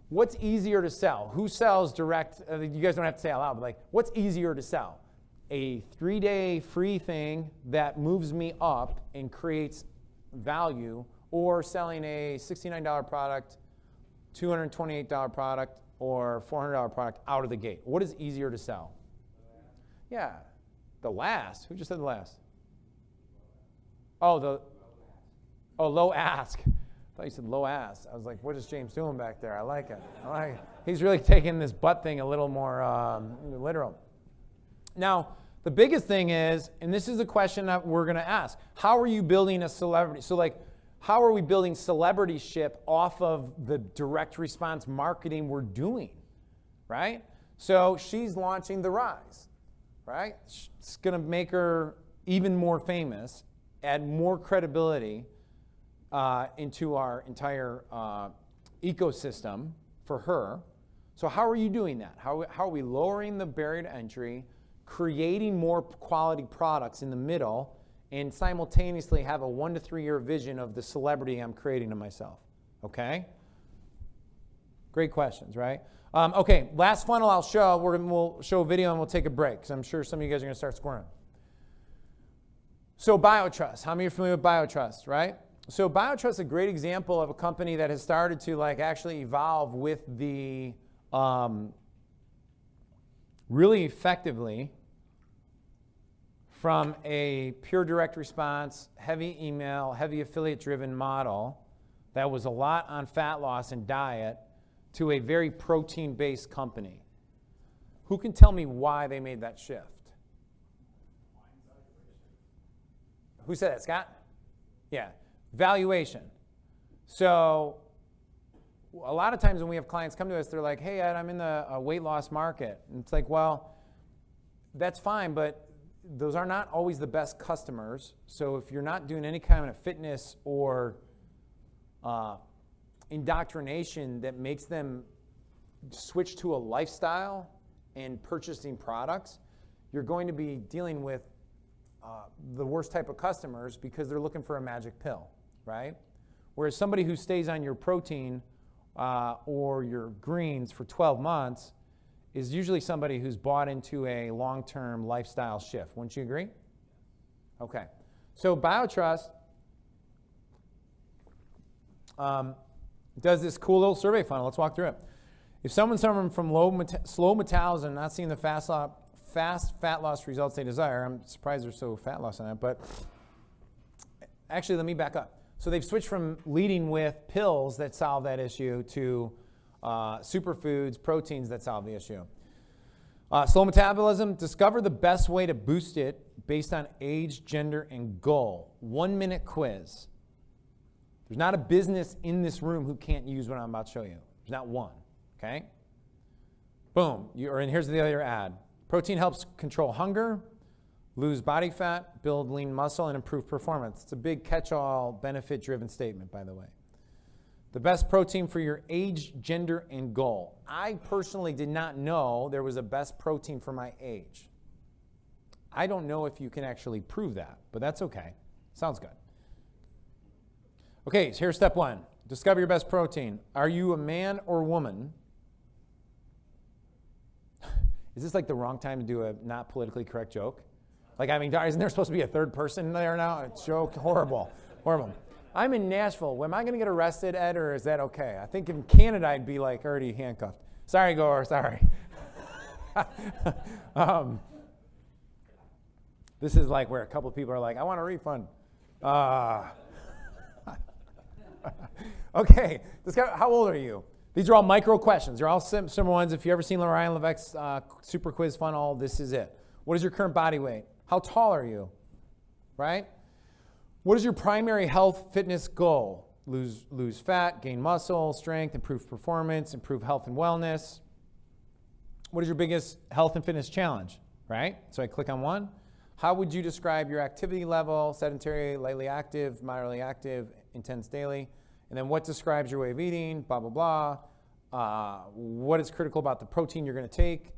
What's easier to sell? Who sells direct? You guys don't have to say out loud, but what's easier to sell? A 3-day free thing that moves me up and creates value, or selling a $69 product, $228 product, or $400 product out of the gate? What is easier to sell? Yeah, the last. Who just said the last? Oh, low ask. I thought you said low ass. I was like, what is James doing back there? I like it. He's really taking this butt thing a little more literal. Now, the biggest thing is, and this is a question that we're going to ask, how are you building a celebrity? So how are we building celebrityship off of the direct response marketing we're doing, right? So she's launching The Rise, right? It's going to make her even more famous, add more credibility into our entire ecosystem for her. So how are you doing that? How are we lowering the barrier to entry, creating more quality products in the middle, and simultaneously have a 1 to 3 year vision of the celebrity I'm creating of myself? Okay? Great questions, right? Okay, last funnel I'll show. We'll show a video and we'll take a break, because I'm sure some of you guys are going to start squirming. So BioTrust. How many are familiar with BioTrust, right? So BioTrust is a great example of a company that has started to actually evolve with the really effectively from a pure direct response, heavy email, heavy affiliate driven model that was a lot on fat loss and diet to a very protein based company. Who can tell me why they made that shift? Who said that, Scott? Yeah. Valuation. So a lot of times when we have clients come to us, they're like, hey, Ed, I'm in the weight loss market. And it's like, well, that's fine, but those are not always the best customers. So if you're not doing any kind of fitness or indoctrination that makes them switch to a lifestyle and purchasing products, you're going to be dealing with the worst type of customers, because they're looking for a magic pill, right? Whereas somebody who stays on your protein or your greens for 12 months is usually somebody who's bought into a long-term lifestyle shift. Wouldn't you agree? Okay. So BioTrust does this cool little survey funnel. Let's walk through it. If someone's suffering from slow metabolism, not seeing the fast fat loss results they desire, I'm surprised there's so fat loss on that, but actually let me back up. So they've switched from leading with pills that solve that issue to superfoods, proteins that solve the issue. Slow metabolism, discover the best way to boost it based on age, gender, and goal. 1 minute quiz. There's not a business in this room who can't use what I'm about to show you. There's not one, okay? Boom, and here's the other ad. Protein helps control hunger, lose body fat, build lean muscle, and improve performance. It's a big catch-all, benefit-driven statement, by the way. The best protein for your age, gender, and goal. I personally did not know there was a best protein for my age. I don't know if you can actually prove that, but that's okay. Sounds good. Okay, so here's step 1. Discover your best protein. Are you a man or woman? Is this like the wrong time to do a not politically correct joke? Like, I mean, isn't there supposed to be a third person there now? A joke? Horrible. Horrible. I'm in Nashville. Am I going to get arrested, Ed, or is that okay? I think in Canada I'd be like already handcuffed. Sorry, Gore, sorry. This is like where a couple people are like, I want a refund. Okay, how old are you? These are all micro questions. They're all similar ones. If you've ever seen Ryan Levesque's super quiz funnel, this is it. What is your current body weight? How tall are you? Right? What is your primary health fitness goal? Lose fat, gain muscle, strength, improve performance, improve health and wellness. What is your biggest health and fitness challenge? Right? So I click on one. How would you describe your activity level? Sedentary, lightly active, moderately active, intense daily. And then what describes your way of eating? Blah, blah, blah. What is critical about the protein you're going to take?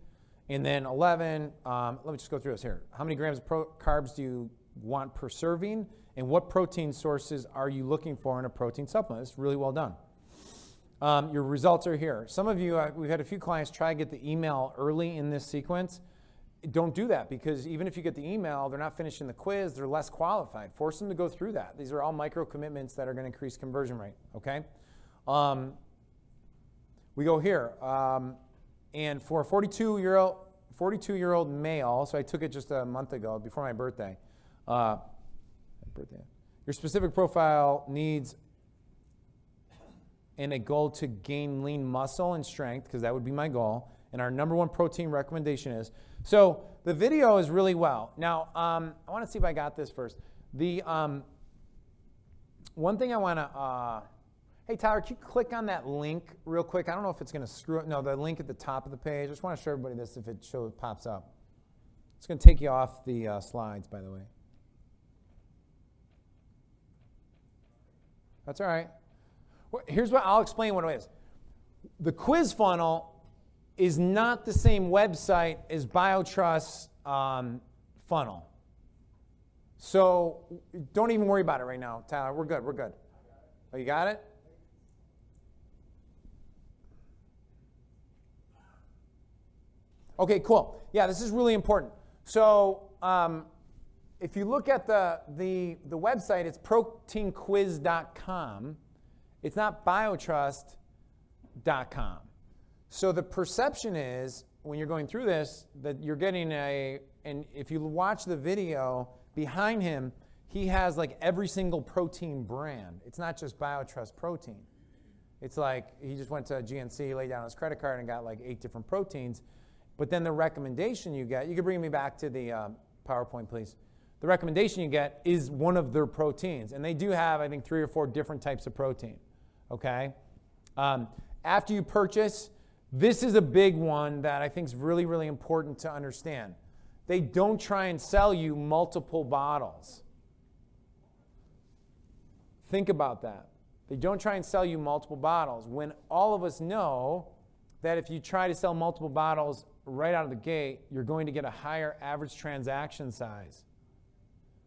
And then 11, let me just go through this here. How many grams of carbs do you want per serving? And what protein sources are you looking for in a protein supplement? It's really well done. Your results are here. Some of you, we've had a few clients try to get the email early in this sequence. Don't do that, because even if you get the email, they're not finishing the quiz, they're less qualified. Force them to go through that. These are all micro commitments that are going to increase conversion rate, okay? We go here. And for a 42-year-old male, so I took it just a month ago, before my birthday. Your specific profile needs and a goal to gain lean muscle and strength, because that would be my goal. And our number 1 protein recommendation is. So the video is really well. Now, I want to see if I got this first. The one thing I want to, hey, Tyler, can you click on that link real quick? I don't know if it's going to screw up. No, the link at the top of the page. I just want to show everybody this if it pops up. It's going to take you off the slides, by the way. That's all right. Well, here's what I'll explain what it is. The quiz funnel is not the same website as BioTrust's funnel. So don't even worry about it right now, Tyler. We're good, we're good. Oh, you got it? Okay, cool. Yeah, this is really important. So if you look at the website, it's proteinquiz.com. It's not biotrust.com. So the perception is, when you're going through this, that you're getting and if you watch the video, behind him, he has like every single protein brand. It's not just BioTrust protein. It's like he just went to GNC, laid down his credit card, and got like 8 different proteins. But then the recommendation you get, you can bring me back to the PowerPoint, please. The recommendation you get is one of their proteins. And they do have, I think, 3 or 4 different types of protein, okay? After you purchase, this is a big one that I think is really, really important to understand. They don't try and sell you multiple bottles. Think about that. They don't try and sell you multiple bottles, when all of us know that if you try to sell multiple bottles right out of the gate, you're going to get a higher average transaction size.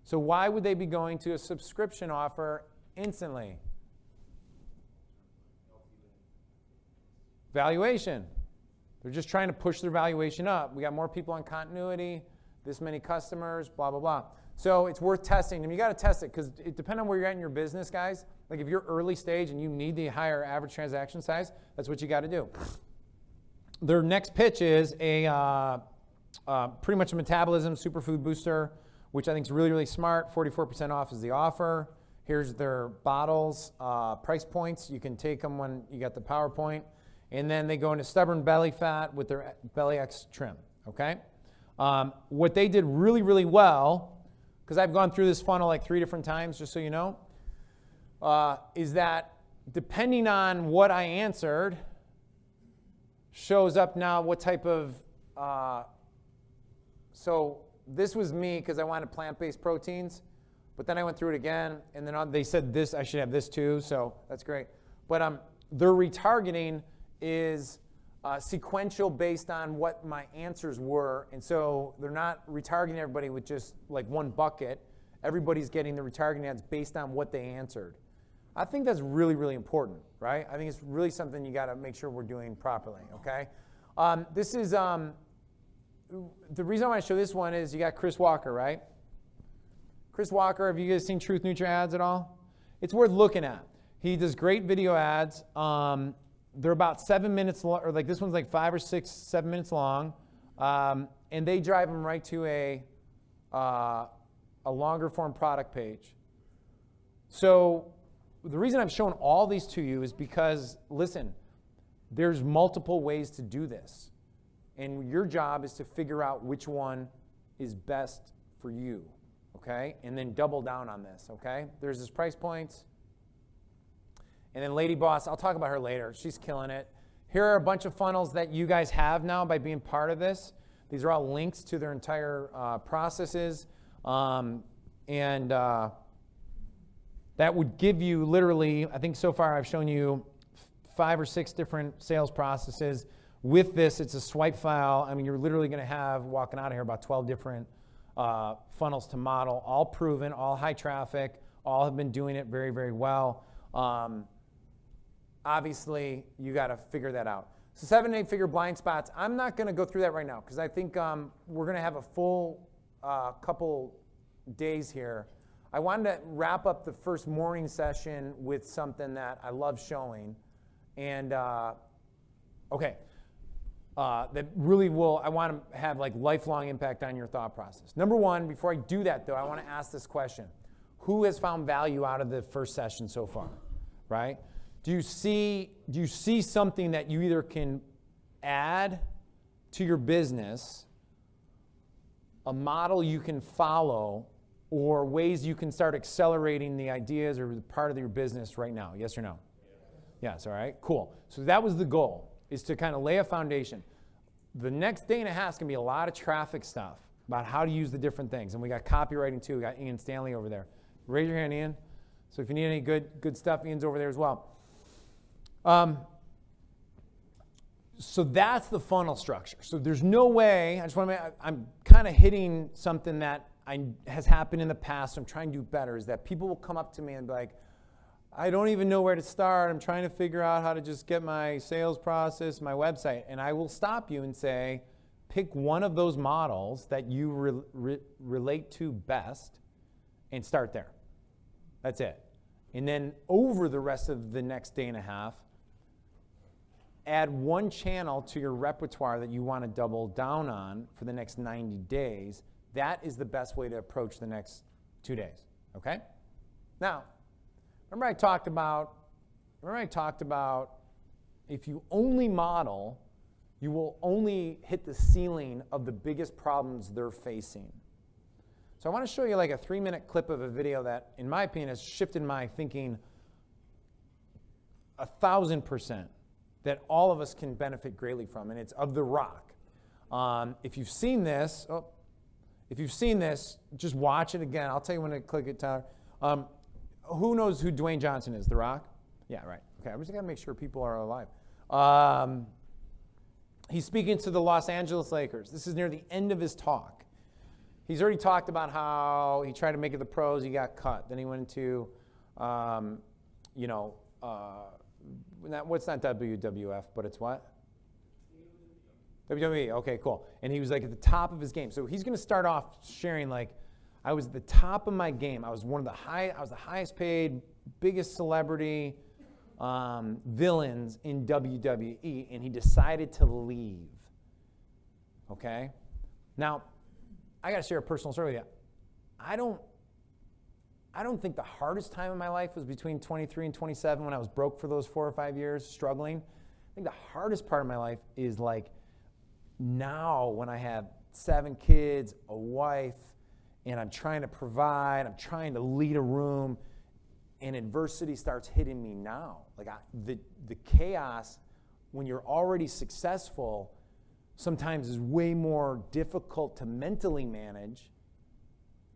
So why would they be going to a subscription offer instantly? Valuation. They're just trying to push their valuation up. We got more people on continuity, this many customers, blah, blah, blah. So it's worth testing. And you got to test it, because it depends on where you're at in your business, guys. Like if you're early stage and you need the higher average transaction size, that's what you got to do. Their next pitch is pretty much a metabolism superfood booster, which I think is really, really smart. 44% off is the offer. Here's their bottles, price points. You can take them when you got the PowerPoint. And then they go into stubborn belly fat with their Belly X trim, okay? What they did really, really well, because I've gone through this funnel like 3 different times, just so you know, is that depending on what I answered, shows up now what type of, so this was me because I wanted plant-based proteins, but then I went through it again, and then they said this, I should have this too, so that's great. But their retargeting is sequential based on what my answers were, and so they're not retargeting everybody with just like one bucket. Everybody's getting the retargeting ads based on what they answered. I think that's really, really important, right? I think it's really something you got to make sure we're doing properly, okay? This is, the reason I want to show this one is you got Chris Walker, right? Chris Walker, have you guys seen Truth Nutra ads at all? It's worth looking at. He does great video ads. They're about 7 minutes long, or like this one's like 5 or 6, 7 minutes long. And they drive them right to a longer form product page. So the reason I've shown all these to you is because, listen, there's multiple ways to do this. And your job is to figure out which one is best for you, okay? And then double down on this, okay? There's this price points. And then Lady Boss, I'll talk about her later. She's killing it. Here are a bunch of funnels that you guys have now by being part of this. These are all links to their entire processes. That would give you literally, I think so far I've shown you 5 or 6 different sales processes. With this, it's a swipe file. I mean, you're literally going to have, walking out of here, about 12 different funnels to model, all proven, all high traffic, all have been doing it very, very well. Obviously, you got to figure that out. So 7 and 8 figure blind spots. I'm not going to go through that right now because I think we're going to have a full couple days here. I wanted to wrap up the first morning session with something that I love showing. And, okay, that really will, I want to have like lifelong impact on your thought process. Number one, before I do that though, I want to ask this question. Who has found value out of the first session so far, right? Do you see something that you either can add to your business, a model you can follow, or ways you can start accelerating the ideas or the part of your business right now? Yes or no? Yes, all right, cool. So that was the goal, is to kind of lay a foundation. The next day and a half is going to be a lot of traffic stuff about how to use the different things. And we got copywriting too. We got Ian Stanley over there. Raise your hand, Ian. So if you need any good stuff, Ian's over there as well. So that's the funnel structure. So there's no way, I just want to I'm kind of hitting something that has happened in the past, I'm trying to do better, is that people will come up to me and be like, I don't even know where to start. I'm trying to figure out how to just get my sales process, my website. And I will stop you and say, pick one of those models that you relate to best and start there. That's it. And then over the rest of the next day and a half, add one channel to your repertoire that you want to double down on for the next 90 days. That is the best way to approach the next 2 days, okay? Now, remember I talked about if you only model, you will only hit the ceiling of the biggest problems they're facing. So I want to show you like a 3-minute clip of a video that, in my opinion, has shifted my thinking 1,000%, that all of us can benefit greatly from, and it's of The Rock. If you've seen this, just watch it again. I'll tell you when to click it, Tyler. Who knows who Dwayne Johnson is? The Rock? Yeah, right. Okay, I just got to make sure people are alive. He's speaking to the Los Angeles Lakers. This is near the end of his talk. He's already talked about how he tried to make it the pros, he got cut. Then he went into, what's not WWF, but it's what? WWE, okay, cool. And he was like at the top of his game. So he's going to start off sharing like, I was at the top of my game. I was the highest paid, biggest celebrity villains in WWE, and he decided to leave. Okay? Now, I got to share a personal story with you. I don't think the hardest time in my life was between 23 and 27 when I was broke for those 4 or 5 years, struggling. I think the hardest part of my life is like now when I have 7 kids, a wife, and I'm trying to provide, I'm trying to lead a room, and adversity starts hitting me now. Like the chaos when you're already successful sometimes is way more difficult to mentally manage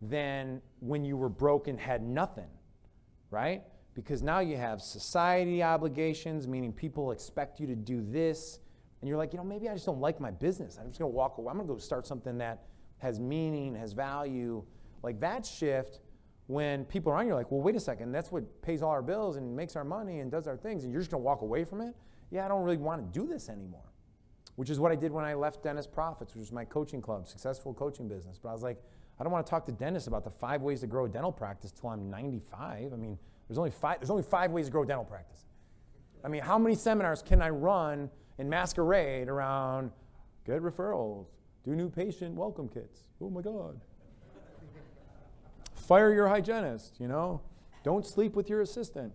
than when you were broke and had nothing, right? Because now you have society obligations, meaning people expect you to do this, and you're like, you know, maybe I just don't like my business. I'm just gonna walk away. I'm gonna go start something that has meaning, has value. Like that shift, when people are on, you're like, well, wait a second, that's what pays all our bills and makes our money and does our things, and you're just gonna walk away from it? Yeah, I don't really wanna do this anymore. Which is what I did when I left Dentist Profits, which was my coaching club, successful coaching business. But I was like, I don't want to talk to dentists about the 5 ways to grow a dental practice till I'm 95. I mean, there's only five ways to grow a dental practice. I mean, how many seminars can I run and masquerade around get referrals, do new patient welcome kits? Oh my God. Fire your hygienist, you know? Don't sleep with your assistant.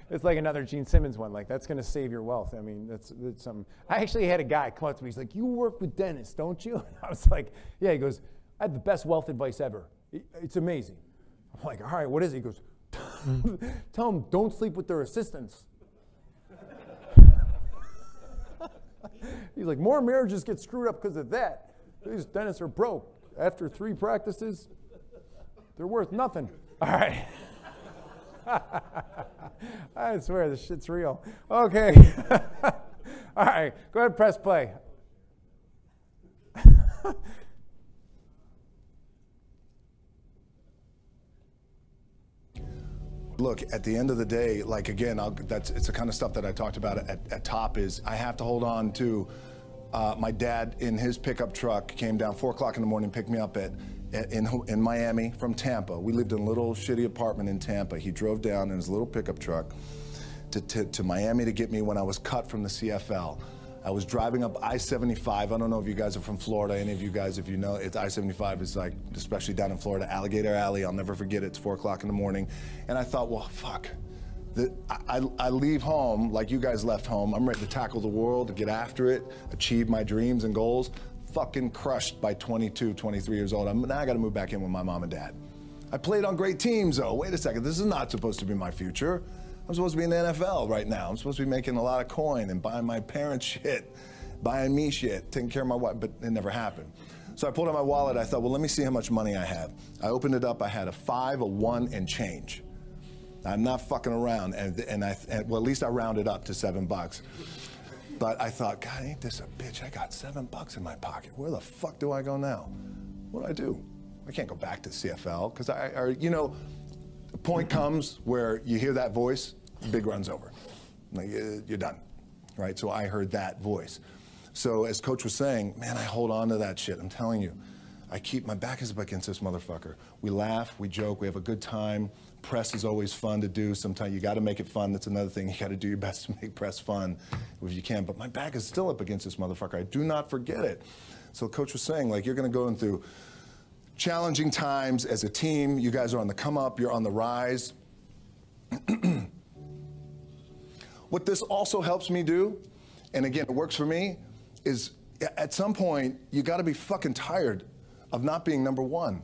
It's like another Gene Simmons one, like that's gonna save your wealth. I mean, that's something. I actually had a guy come up to me, he's like, you work with dentists, don't you? And I was like, yeah, he goes, I have the best wealth advice ever. It's amazing. I'm like, all right, what is it? He goes, tell them don't sleep with their assistants. He's like, more marriages get screwed up because of that. These dentists are broke. After 3 practices, they're worth nothing. All right. I swear this shit's real. Okay. All right, go ahead and press play. Look, at the end of the day, like again, it's the kind of stuff that I talked about at top is I have to hold on to my dad in his pickup truck came down 4 o'clock in the morning, picked me up in Miami from Tampa. We lived in a little shitty apartment in Tampa. He drove down in his little pickup truck to Miami to get me when I was cut from the CFL. I was driving up I-75. I don't know if you guys are from Florida, any of you guys, if you know, it's I-75 is like, especially down in Florida, Alligator Alley. I'll never forget it. It's 4 o'clock in the morning. And I thought, well, fuck. I leave home like you guys left home. I'm ready to tackle the world, to get after it, achieve my dreams and goals. Fucking crushed by 22, 23 years old. Now I got to move back in with my mom and dad. I played on great teams, though. Wait a second, this is not supposed to be my future. I'm supposed to be in the NFL right now. I'm supposed to be making a lot of coin and buying my parents shit, buying me shit, taking care of my wife, but it never happened. So I pulled out my wallet. I thought, well, let me see how much money I have. I opened it up. I had a 5, a 1, and change. I'm not fucking around, well, at least I rounded up to $7. But I thought, God, ain't this a bitch? I got $7 in my pocket. Where the fuck do I go now? What do I do? I can't go back to CFL because you know, the point comes where you hear that voice, big run's over. Like, you're done, right? So I heard that voice. So as Coach was saying, man, I hold on to that shit. I'm telling you, my back is up against this motherfucker. We laugh, we joke, we have a good time. Press is always fun to do. Sometimes you got to make it fun. That's another thing. You got to do your best to make press fun if you can. But my back is still up against this motherfucker. I do not forget it. So Coach was saying, like, you're going to go through challenging times as a team. You guys are on the come up. You're on the rise. What this also helps me do, and again, it works for me, is at some point, you got to be fucking tired of not being number one.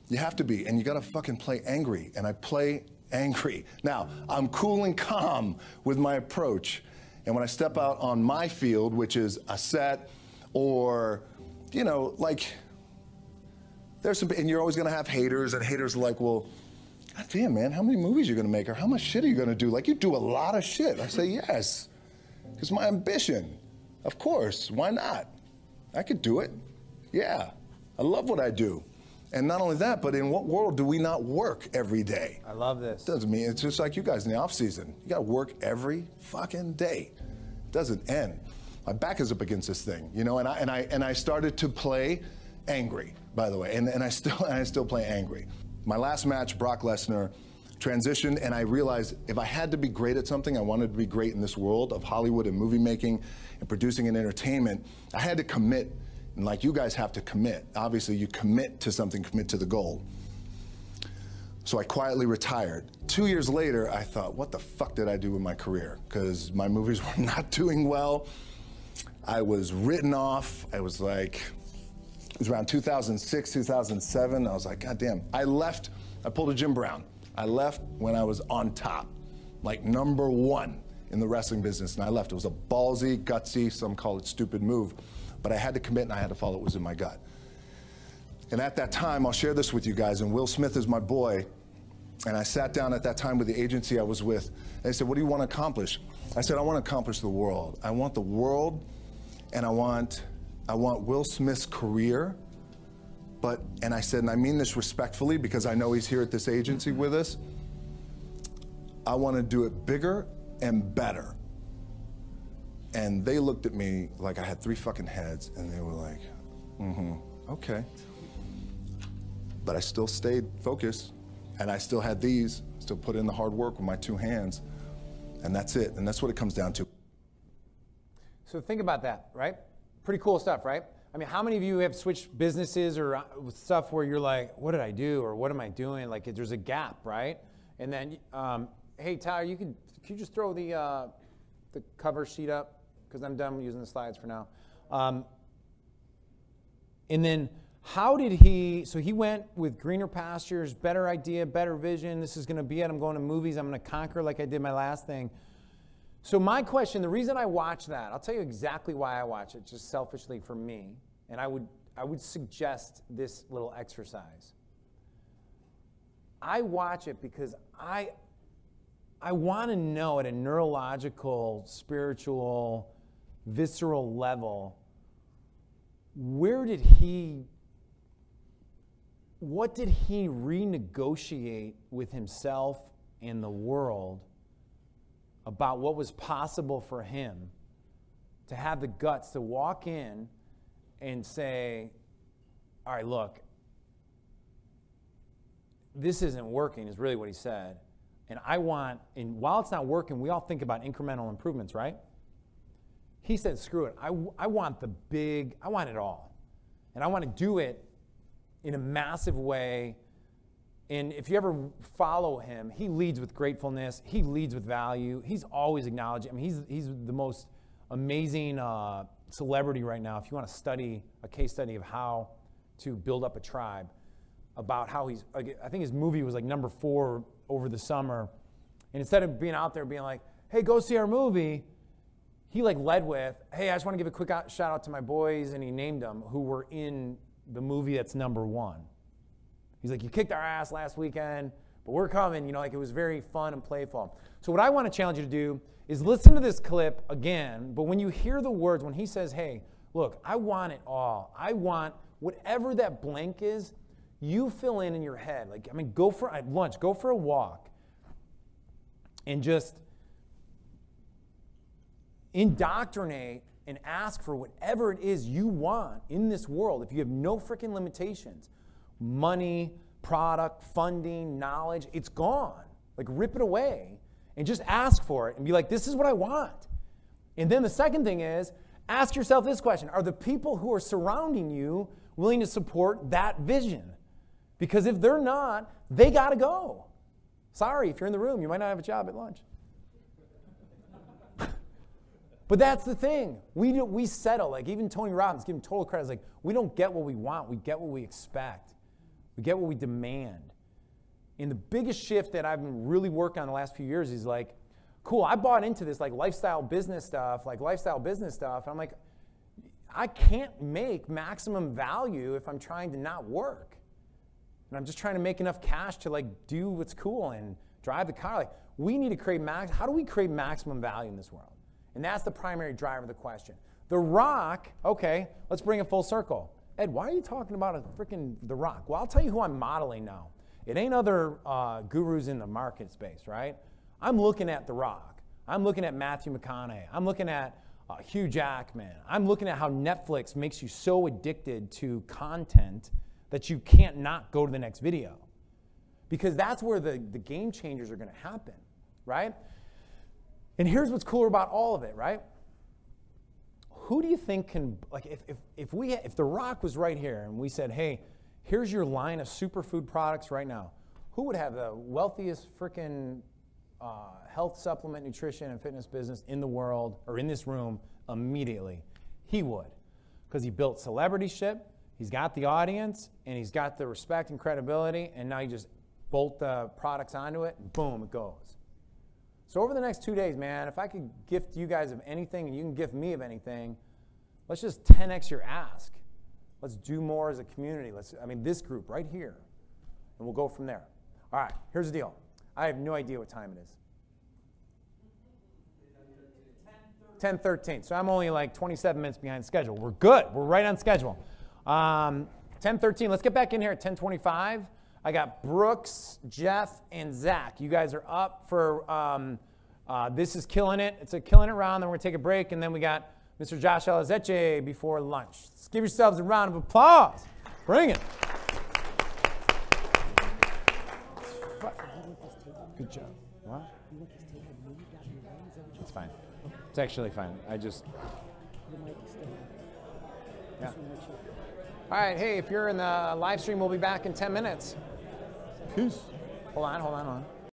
You have to be, and you gotta fucking play angry, and I play angry. Now, I'm cool and calm with my approach, and when I step out on my field, which is a set, or, you know, like, there's some, and you're always gonna have haters, and haters are like, well, God damn, man, how many movies are you gonna make, or how much shit are you gonna do? Like, you do a lot of shit. I say, yes, because my ambition, of course, why not? I could do it, yeah. I love what I do. And not only that, but in what world do we not work every day? I love this. Doesn't mean, it's just like you guys in the off season. You gotta work every fucking day. It doesn't end. My back is up against this thing, you know, and I started to play angry, by the way, and I still play angry. My last match, Brock Lesnar, transitioned, and I realized if I had to be great at something, I wanted to be great in this world of Hollywood and movie making and producing and entertainment, I had to commit And like you guys have to commit. Obviously, you commit to something, commit to the goal. So I quietly retired. 2 years later, I thought, what the fuck did I do with my career? Because my movies were not doing well. I was written off. I was like, it was around 2006, 2007. I was like, God damn. I left, I pulled a Jim Brown. I left when I was on top, like #1 in the wrestling business, and I left. It was a ballsy, gutsy, some call it stupid move, but I had to commit and I had to follow what was in my gut. And at that time, I'll share this with you guys, and Will Smith is my boy, and I sat down at that time with the agency I was with, and they said, what do you want to accomplish? I said, I want to accomplish the world. I want the world, and I want Will Smith's career, and I said, and I mean this respectfully because I know he's here at this agency with us, I want to do it bigger and better. And they looked at me like I had 3 fucking heads, and they were like, okay. But I still stayed focused, and I still had these, still put in the hard work with my 2 hands, and that's it, and that's what it comes down to. So think about that, right? Pretty cool stuff, right? I mean, how many of you have switched businesses or stuff where you're like, what did I do, or what am I doing? Like, there's a gap, right? And then, hey, Tyler, can you just throw the cover sheet up? Because I'm done using the slides for now. And then how did so he went with greener pastures, better idea, better vision. This is going to be it. I'm going to movies. I'm going to conquer like I did my last thing. So my question, the reason I watch that, I'll tell you exactly why I watch it, just selfishly for me. And I would suggest this little exercise. I watch it because I want to know at a neurological, spiritual, visceral level, what did he renegotiate with himself and the world about what was possible for him to have the guts to walk in and say, all right, look, this isn't working, is really what he said. And while it's not working, we all think about incremental improvements, right? He said, screw it. I want I want it all. And I want to do it in a massive way. And if you ever follow him, he leads with gratefulness. He leads with value. He's always acknowledging. I mean, he's the most amazing celebrity right now. If you want to study a case study of how to build up a tribe, about how I think his movie was like #4 over the summer. And instead of being out there being like, hey, go see our movie, he like led with, hey, I just want to give a quick shout out to my boys, and he named them, who were in the movie that's #1. He's like, you kicked our ass last weekend, but we're coming. You know, like, it was very fun and playful. So what I want to challenge you to do is listen to this clip again, but when you hear the words, when he says, hey, look, I want it all. I want whatever that blank is, you fill in your head. Like, I mean, go for at lunch, go for a walk, and just indoctrinate and ask for whatever it is you want in this world. If you have no freaking limitations, money, product, funding, knowledge, it's gone. Like, rip it away and just ask for it and be like, this is what I want. And then the second thing is, ask yourself this question: are the people who are surrounding you willing to support that vision? Because if they're not, they got to go. Sorry, if you're in the room, you might not have a job at lunch. But that's the thing. We settle. Like, even Tony Robbins, give him total credit. It's like, we don't get what we want. We get what we expect. We get what we demand. And the biggest shift that I've been really working on the last few years is like, cool, I bought into this like lifestyle business stuff. And I'm like, I can't make maximum value if I'm trying to not work. And I'm just trying to make enough cash to like do what's cool and drive the car. Like, we need to create how do we create maximum value in this world? And that's the primary driver of the question. The Rock, okay, let's bring it full circle. Ed, why are you talking about The Rock? Well, I'll tell you who I'm modeling now. It ain't other gurus in the market space, right? I'm looking at The Rock. I'm looking at Matthew McConaughey. I'm looking at Hugh Jackman. I'm looking at how Netflix makes you so addicted to content that you can't not go to the next video. Because that's where the game changers are going to happen, right? And here's what's cooler about all of it, right? who do you think can, like, if The Rock was right here and we said, hey, here's your line of superfood products right now, who would have the wealthiest freaking health supplement, nutrition, and fitness business in the world, or in this room, immediately? He would, because he built celebrityship, he's got the audience, and he's got the respect and credibility, and now you just bolt the products onto it, and boom, it goes. So over the next 2 days, man, if I could gift you guys of anything and you can gift me of anything, let's just 10x your ask. Let's do more as a community. This group right here, and we'll go from there. All right, here's the deal. I have no idea what time it is. 10:13. So I'm only like 27 minutes behind schedule. We're good. We're right on schedule. 10:13. Let's get back in here at 10:25. I got Brooks, Jeff, and Zach. You guys are up for This Is Killing It. It's a Killing It round. Then we're going to take a break. And then we got Mr. Josh Alazeche before lunch. Let's give yourselves a round of applause. Bring it. Good job. What? It's fine. It's actually fine. Yeah. All right. Hey, if you're in the live stream, we'll be back in 10 minutes. Peace. Hold on.